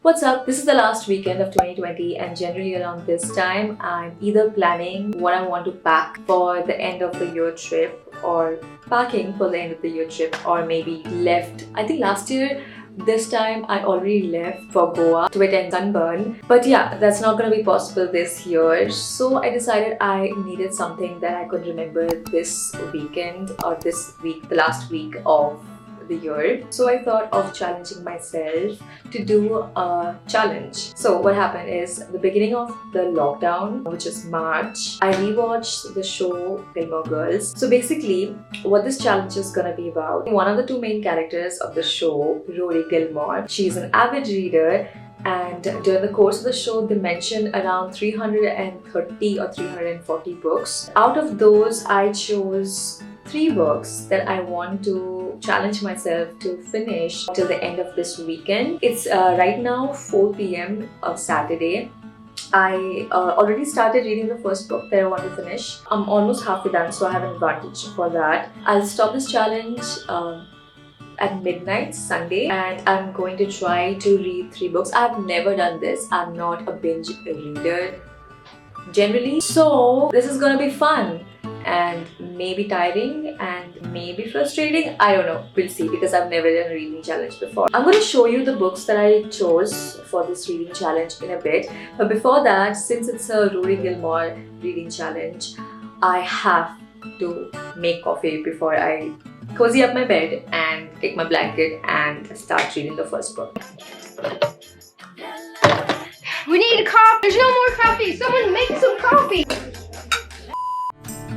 What's up? This is the last weekend of 2020 and generally around this time I'm either planning what I want to pack for the end of the year trip or packing for the end of the year trip or maybe left. I think last year this time I already left for Goa to attend sunburn, but yeah, that's not gonna be possible this year. So I decided I needed something that I could remember this weekend or this week, the last week of the year. So I thought of challenging myself to do a challenge. So what happened is the beginning of the lockdown, which is March, I rewatched the show Gilmore Girls. So basically what this challenge is gonna be about, one of the two main characters of the show, Rory Gilmore, she's an avid reader, and during the course of the show they mentioned around 330 or 340 books. Out of those I chose 3 books that I want to challenge myself to finish till the end of this weekend. It's right now 4 p.m. of Saturday. I already started reading the first book that I want to finish. I'm almost halfway done, so I have an advantage for that. I'll stop this challenge at midnight Sunday and I'm going to try to read 3 books. I've never done this. I'm not a binge reader generally, so this is gonna be fun and maybe tiring and maybe frustrating. I don't know, we'll see, because I've never done a reading challenge before. I'm going to show you the books that I chose for this reading challenge in a bit, but before that, since it's a Rory Gilmore reading challenge, I have to make coffee before I cozy up my bed and take my blanket and start reading the first book. We need a coffee. There's no more coffee. Someone make some coffee.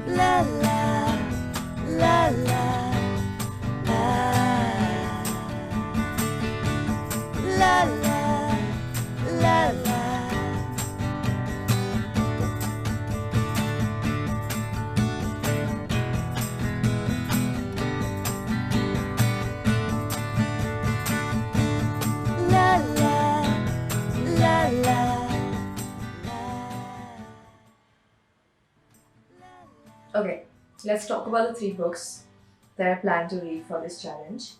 La la la la la la la la. Okay, let's talk about the 3 books that I plan to read for this challenge.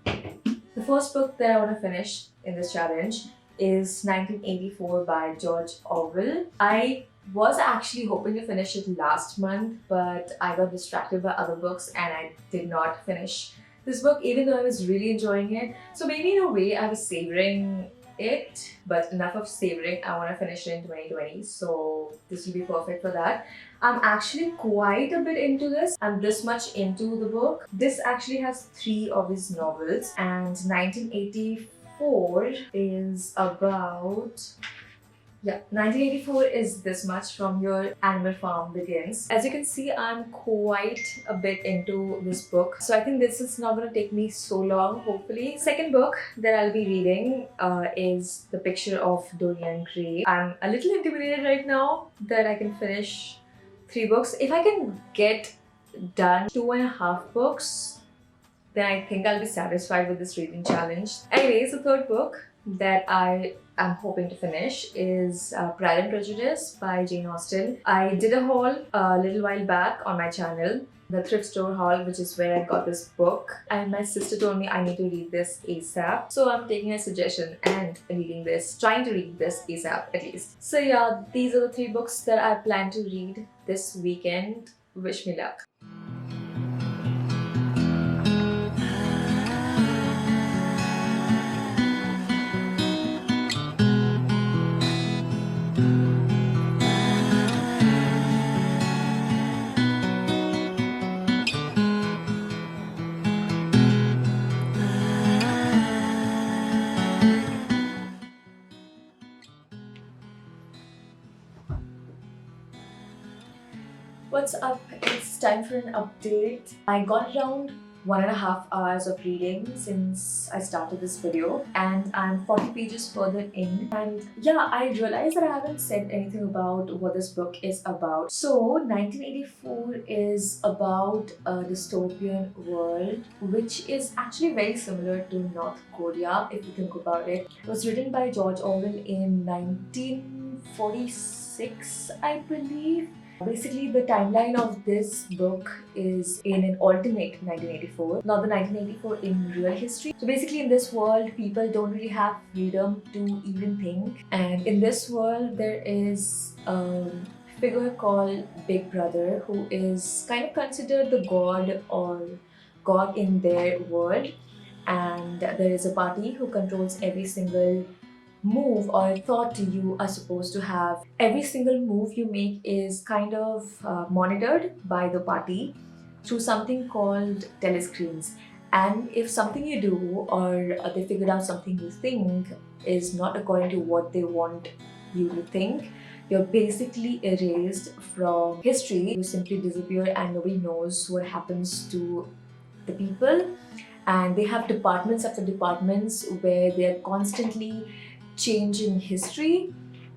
The first book that I want to finish in this challenge is 1984 by George Orwell. I was actually hoping to finish it last month, but I got distracted by other books and I did not finish this book, even though I was really enjoying it. So maybe in a way I was savoring it, but enough of savoring. I want to finish it in 2020, so this will be perfect for that. I'm actually quite a bit into this. I'm this much into the book. This actually has 3 of his novels, and 1984 is about... yeah, 1984 is this much. From Your Animal Farm Begins. As you can see, I'm quite a bit into this book, so I think this is not going to take me so long, hopefully. Second book that I'll be reading is The Picture of Dorian. I'm a little intimidated right now that I can finish 3 books. If I can get done 2.5 books, then I think I'll be satisfied with this reading challenge. Anyways, the third book that I am hoping to finish is Pride and Prejudice by Jane Austen. I did a haul a little while back on my channel, the thrift store haul, which is where I got this book, and my sister told me I need to read this ASAP. So I'm taking her suggestion and trying to read this ASAP at least. So yeah, these are the 3 books that I plan to read this weekend. Wish me luck. What's up? It's time for an update. I got around 1.5 hours of reading since I started this video, and I'm 40 pages further in, and yeah, I realized that I haven't said anything about what this book is about. So 1984 is about a dystopian world which is actually very similar to North Korea, if you think about it. It was written by George Orwell in 1946, I believe. Basically, the timeline of this book is in an alternate 1984, not the 1984 in real history. So basically, in this world, people don't really have freedom to even think. And in this world, there is a figure called Big Brother who is kind of considered the god or god in their world. And there is a party who controls every single move or thought you are supposed to have. Every single move you make is kind of monitored by the party through something called telescreens. And if something you do or they figured out something you think is not according to what they want you to think, you're basically erased from history. You simply disappear and nobody knows what happens to the people. And they have departments after departments where they're constantly changing history.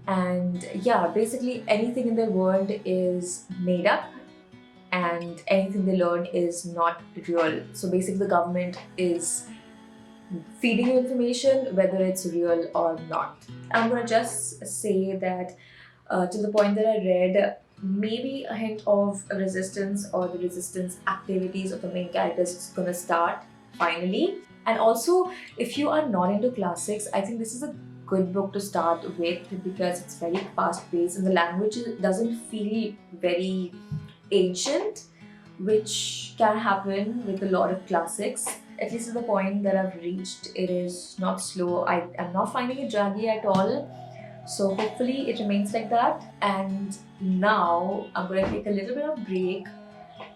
And yeah, basically anything in their world is made up and anything they learn is not real. So basically the government is feeding you information whether it's real or not. I'm gonna just say that to the point that I read, maybe a hint of resistance or the resistance activities of the main characters is gonna start finally. And also, if you are not into classics, I think this is a good book to start with because it's very fast paced and the language doesn't feel very ancient, which can happen with a lot of classics. At least to the point that I've reached, it is not slow. I'm not finding it draggy at all. So hopefully it remains like that. And now I'm going to take a little bit of break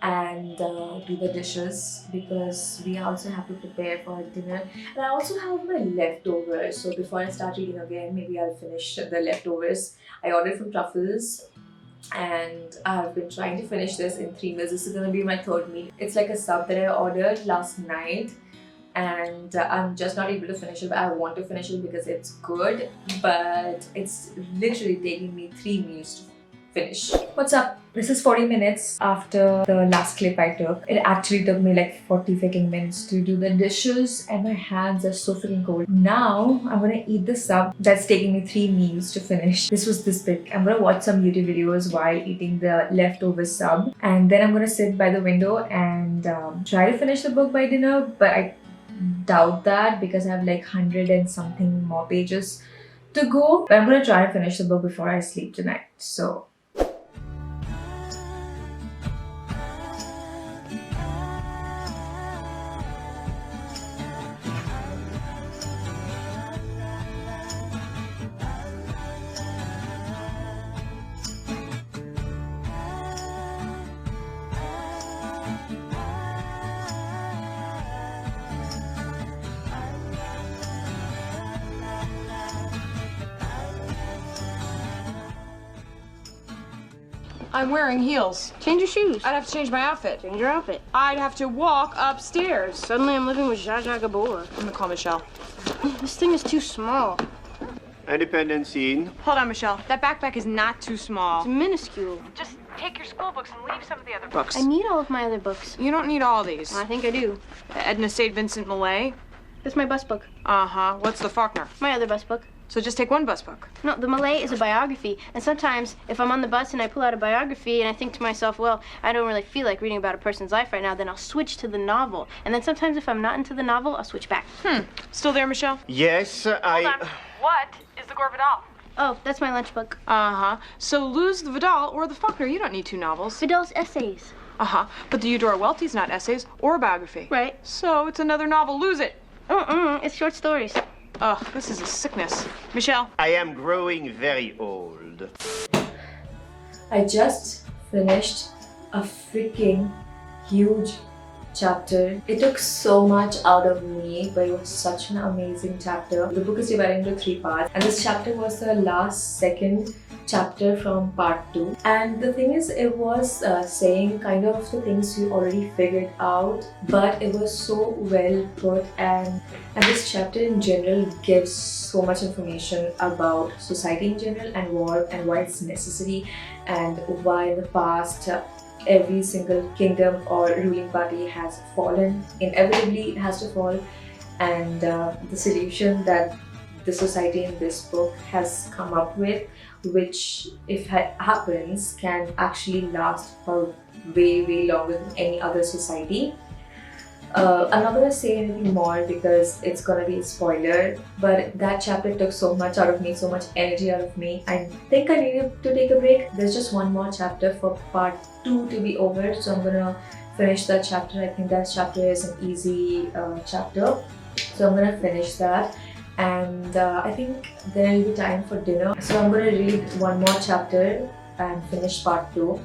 and do the dishes because we also have to prepare for dinner. And I also have my leftovers. So before I start reading again, maybe I'll finish the leftovers. I ordered from Truffles and I've been trying to finish this in 3 meals. This is going to be my third meal. It's like a sub that I ordered last night and I'm just not able to finish it, but I want to finish it because it's good, but it's literally taking me 3 meals to finish. What's up? This is 40 minutes after the last clip I took. It actually took me like 40 freaking minutes to do the dishes and my hands are so freaking cold. Now I'm gonna eat the sub that's taking me 3 meals to finish. This was this big. I'm gonna watch some YouTube videos while eating the leftover sub and then I'm gonna sit by the window and try to finish the book by dinner, but I doubt that because I have like 100 and something more pages to go. But I'm gonna try to finish the book before I sleep tonight. So I'm wearing heels. Change your shoes. I'd have to change my outfit. Change your outfit. I'd have to walk upstairs. Suddenly I'm living with Zsa Zsa Gabor. I'm gonna call Michelle. This thing is too small. Independent scene. Hold on, Michelle. That backpack is not too small. It's minuscule. Just take your school books and leave some of the other books. I need all of my other books. You don't need all these. I think I do. Edna St. Vincent Millay. That's my bus book. Uh-huh. What's the Faulkner? My other bus book. So just take one bus book. No, the Malay is a biography. And sometimes, if I'm on the bus and I pull out a biography and I think to myself, well, I don't really feel like reading about a person's life right now, then I'll switch to the novel. And then sometimes if I'm not into the novel, I'll switch back. Still there, Michelle? Yes, What is the Gore Vidal? Oh, that's my lunch book. Uh-huh. So lose the Vidal or the Faulkner. You don't need 2 novels. Vidal's essays. Uh-huh. But the Eudora Welty's not essays or a biography. Right. So it's another novel. Lose it. It's short stories. Ugh, this is a sickness. Michelle? I am growing very old. I just finished a freaking huge chapter. It took so much out of me, but it was such an amazing chapter. The book is divided into 3 parts, and this chapter was the last second chapter from part 2. And the thing is, it was saying kind of the things you already figured out, but it was so well put, and this chapter in general gives so much information about society in general and war and why it's necessary and why in the past every single kingdom or ruling party has fallen. Inevitably it has to fall, and the solution that the society in this book has come up with which if happens can actually last for way longer than any other society. I'm not gonna say anything more because it's gonna be a spoiler, but that chapter took so much out of me, so much energy out of me. I think I needed to take a break. There's just one more chapter for part 2 to be over, so I'm gonna finish that chapter. I think that chapter is an easy chapter, so I'm gonna finish that. And I think there will be time for dinner, so I'm gonna read one more chapter and finish part 2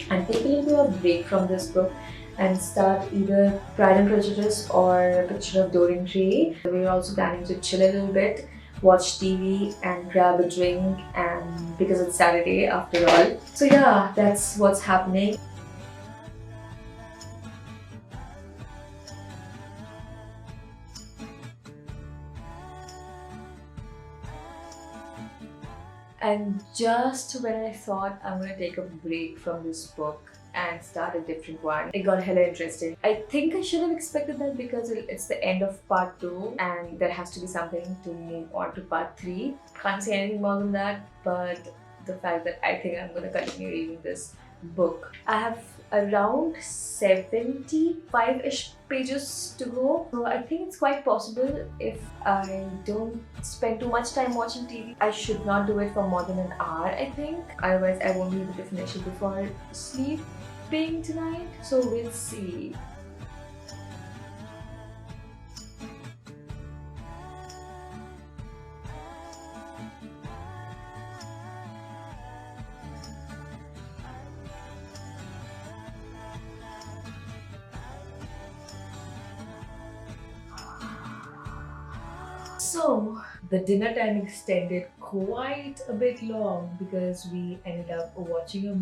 and take a little bit of break from this book and start either Pride and Prejudice or A Picture of Dorian Gray. We're also planning to chill a little bit, watch TV and grab a drink, and because it's Saturday after all. So yeah, that's what's happening. And just when I thought I'm gonna take a break from this book and start a different one, it got hella interesting. I think I should have expected that because it's the end of part 2 and there has to be something to move on to part 3. Can't say anything more than that, but the fact that I think I'm gonna continue reading this book. I have around 75-ish pages to go, so I think it's quite possible if I don't spend too much time watching TV. I should not do it for more than an hour, I think, otherwise I won't be able to finish it before sleeping tonight, so we'll see. So the dinner time extended quite a bit long because we ended up watching a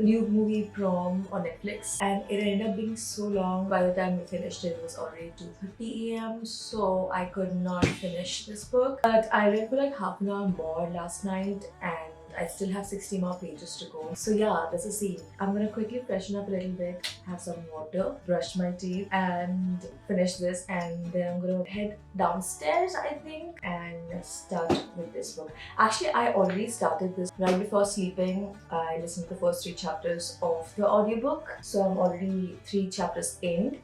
new movie Prom on Netflix, and it ended up being so long. By the time we finished it was already 2:30 a.m. so I could not finish this book. But I read for like half an hour more last night and I still have 60 more pages to go. So yeah, that's a scene. I'm gonna quickly freshen up a little bit, have some water, brush my teeth and finish this, and then I'm gonna head downstairs, I think, and start with this book. Actually, I already started this right before sleeping. I listened to the first 3 chapters of the audiobook, so I'm already 3 chapters in.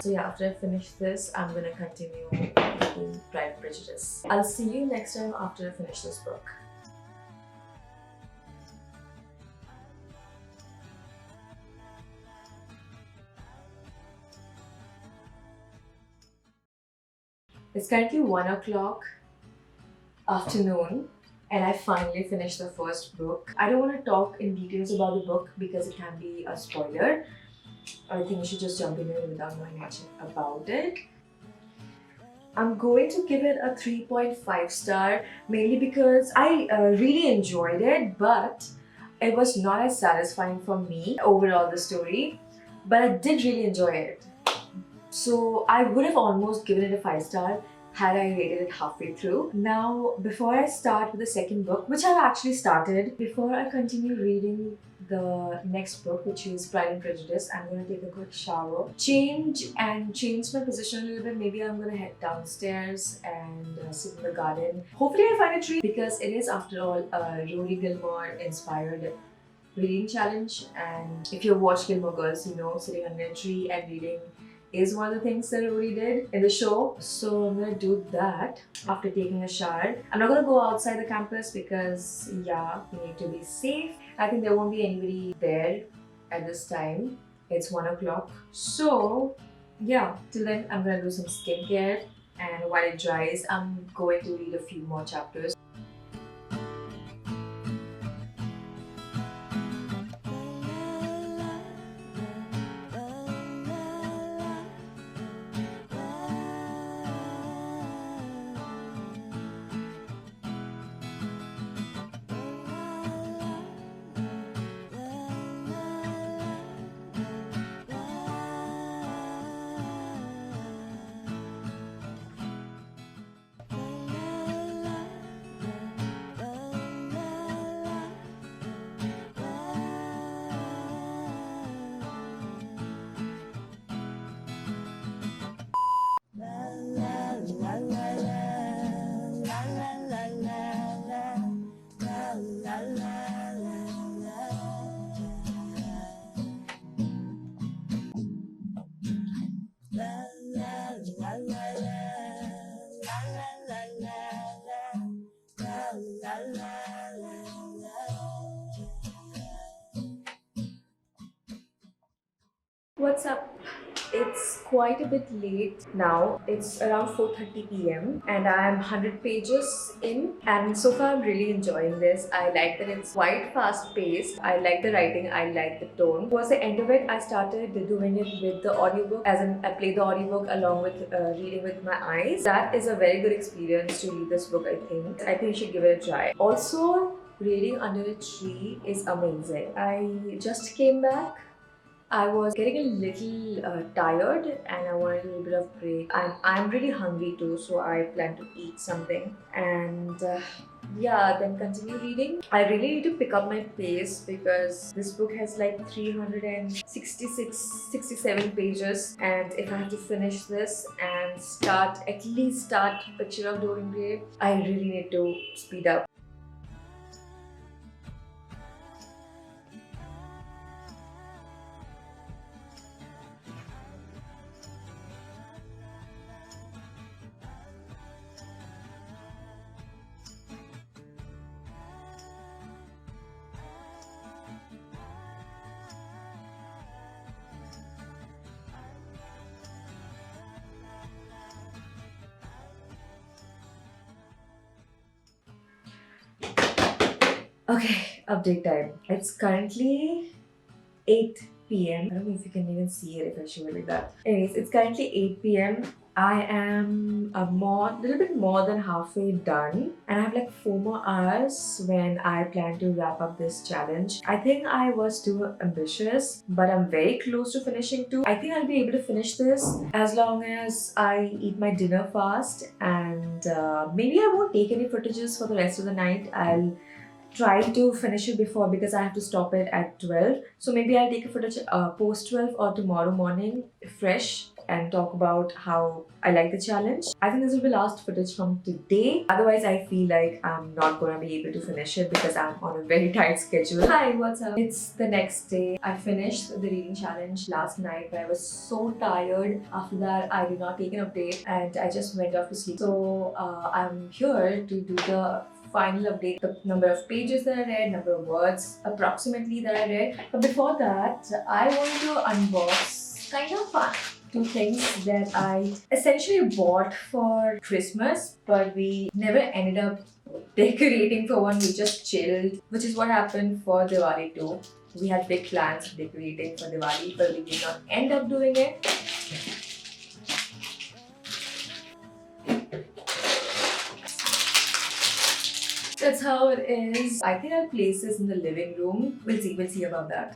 So yeah, after I finish this, I'm gonna continue reading Pride and Prejudice. I'll see you next time after I finish this book. It's currently 1 o'clock afternoon and I finally finished the first book. I don't want to talk in details about the book because it can be a spoiler. I think we should just jump in without knowing much about it. I'm going to give it a 3.5 star, mainly because I really enjoyed it, but it was not as satisfying for me overall, the story, but I did really enjoy it. So I would have almost given it a 5 star had I rated it halfway through. Now, before I start with the second book, which I've actually started, before I continue reading the next book, which is Pride and Prejudice, I'm going to take a quick shower, change my position a little bit. Maybe I'm going to head downstairs and sit in the garden. Hopefully I find a tree because it is, after all, a Rory Gilmore inspired reading challenge, and if you've watched Gilmore Girls, you know sitting under a tree and reading is one of the things that Rory did in the show. So I'm gonna do that after taking a shower. I'm not gonna go outside the campus because yeah, we need to be safe. I think there won't be anybody there at this time. It's 1 o'clock. So yeah, till then I'm gonna do some skincare, and while it dries, I'm going to read a few more chapters. quite a bit late now. It's around 4:30 p.m. and I'm 100 pages in, and so far I'm really enjoying this. I like that it's quite fast paced. I like the writing, I like the tone. Towards the end of it, I started doing it with the audiobook, as in I played the audiobook along with reading with my eyes. That is a very good experience to read this book, I think. I think you should give it a try. Also, reading under a tree is amazing. I just came back. I was getting a little tired and I wanted a little bit of break. I'm really hungry too, so I plan to eat something and yeah, then continue reading. I really need to pick up my pace because this book has like 367 pages, and if I have to finish this and at least start Picture of Dorian Gray, I really need to speed up. Okay, update time. It's currently 8 p.m. I don't know if you can even see it if I show it like that. Anyways, it's currently 8 p.m. I am a little bit more than halfway done, and I have like 4 more hours when I plan to wrap up this challenge. I think I was too ambitious, but I'm very close to finishing too. I think I'll be able to finish this as long as I eat my dinner fast, and maybe I won't take any footages for the rest of the night. I'll try to finish it before, because I have to stop it at 12. So maybe I'll take a footage post 12 or tomorrow morning fresh and talk about how I like the challenge. I think this will be last footage from today. Otherwise, I feel like I'm not going to be able to finish it because I'm on a very tight schedule. Hi, what's up? It's the next day. I finished the reading challenge last night, but I was so tired. After that, I did not take an update and I just went off to sleep. So I'm here to do the final update, the number of pages that I read, number of words approximately that I read. But before that, I want to unbox kind of fun 2 things that I essentially bought for Christmas, but we never ended up decorating for one. We just chilled, which is what happened for Diwali too. We had big plans for decorating for Diwali, but we did not end up doing it. That's how it is. I think I'll place this in the living room. We'll see about that.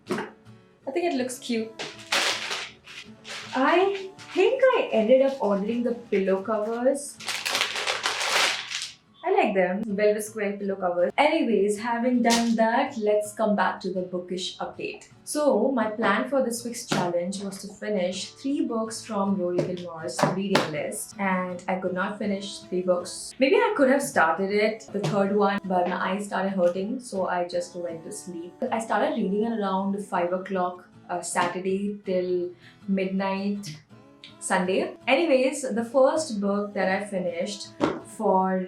I think it looks cute. I think I ended up ordering the pillow covers. I like them, velvet square pillow covers. Anyways, having done that, let's come back to the bookish update. So, my plan for this week's challenge was to finish 3 books from RORY GILMORE's reading list, and I could not finish 3 books. Maybe I could have started it, the 3rd one, but my eyes started hurting, so I just went to sleep. I started reading at around 5 o'clock Saturday till midnight Sunday. Anyways, the first book that I finished for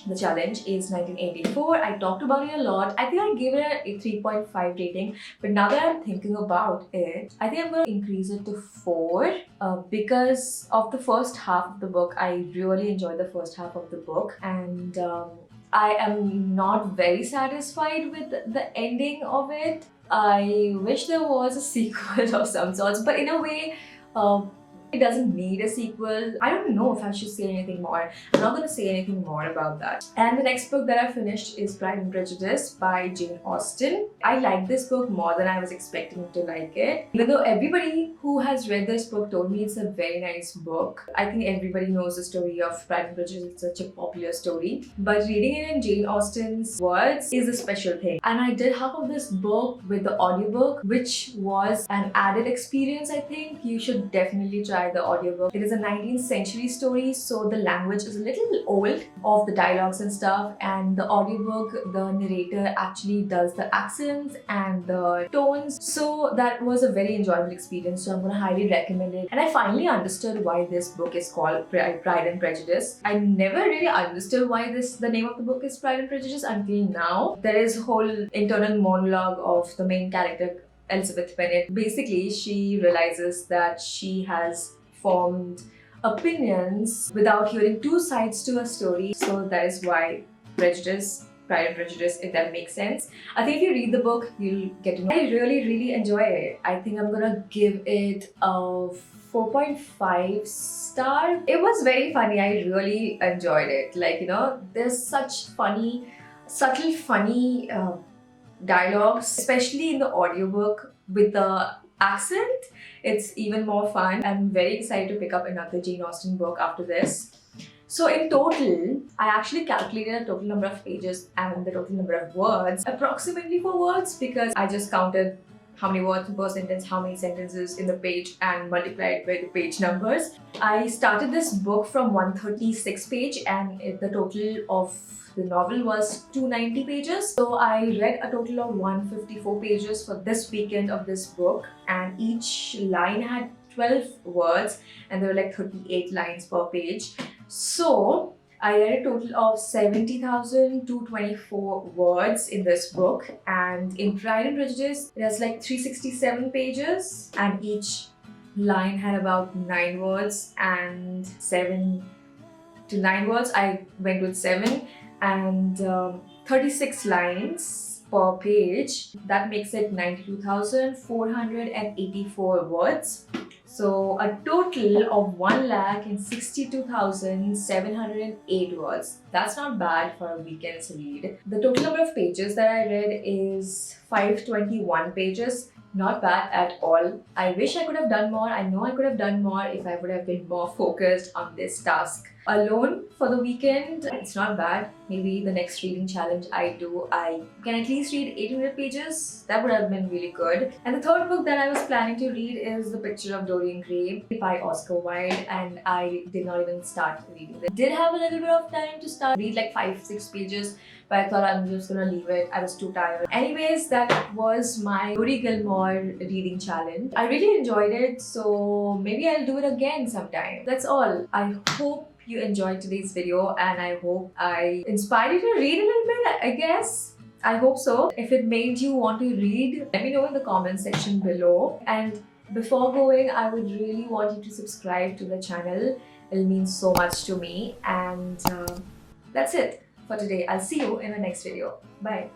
the challenge is 1984. I talked about it a lot. I think I gave it a 3.5 rating, but now that I'm thinking about it, I think I'm going to increase it to 4 because of the first half of the book. I really enjoyed the first half of the book, and I am not very satisfied with the ending of it. I wish there was a sequel of some sorts, but in a way, it doesn't need a sequel. I don't know if I should say anything more. I'm not going to say anything more about that. And the next book that I finished is Pride and Prejudice by Jane Austen. I like this book more than I was expecting to like it. Even though everybody who has read this book told me it's a very nice book. I think everybody knows the story of Pride and Prejudice. It's such a popular story. But reading it in Jane Austen's words is a special thing. And I did half of this book with the audiobook, which was an added experience, I think. You should definitely try the audiobook. It is a 19th century story, so the language is a little old of the dialogues and stuff, and the audiobook, the narrator actually does the accents and the tones, so that was a very enjoyable experience. So I'm going to highly recommend it. And I finally understood why this book is called Pride and Prejudice. I never really understood why the name of the book is Pride and Prejudice until now. There is a whole internal monologue of the main character Elizabeth Bennet. Basically, she realizes that she has formed opinions without hearing two sides to a story. So that is why Pride and Prejudice, if that makes sense. I think if you read the book, you'll get to know. I really enjoy it. I think I'm gonna give it a 4.5 star. It was very funny. I really enjoyed it. Like, you know, there's such subtle funny dialogues, especially in the audiobook with the accent. It's even more fun. I'm very excited to pick up another Jane Austen book after this. So in total, I actually calculated a total number of pages and the total number of words, approximately 4 words, because I just counted how many words per sentence, how many sentences in the page, and multiplied by the page numbers. I started this book from 136 page and the total of the novel was 290 pages. So I read a total of 154 pages for this weekend of this book, and each line had 12 words and there were like 38 lines per page. So I read a total of 70,224 words in this book, and in Pride and Prejudice it has like 367 pages and each line had about 9 words and 7 to 9 words. I went with 7 and 36 lines per page. That makes it 92,484 words. So a total of 1,62,708 words. That's not bad for a weekend's read. The total number of pages that I read is 521 pages. Not bad at all. I wish I could have done more. I know I could have done more if I would have been more focused on this task. Alone for the weekend, it's not bad. Maybe the next reading challenge I do, I can at least read 800 pages. That would have been really good. And the third book that I was planning to read is The Picture of Dorian Gray by Oscar Wilde, and I did not even start reading it. Did have a little bit of time to read like 5-6 pages, but I thought I'm just gonna leave it. I was too tired. Anyways, that was my RORY GILMORE reading challenge. I really enjoyed it, so maybe I'll do it again sometime. That's all. I hope you enjoyed today's video and I hope I inspired you to read a little bit, I guess. I hope so. If it made you want to read, let me know in the comment section below. And before going, I would really want you to subscribe to the channel. It'll mean so much to me. And that's it for today. I'll see you in the next video. Bye.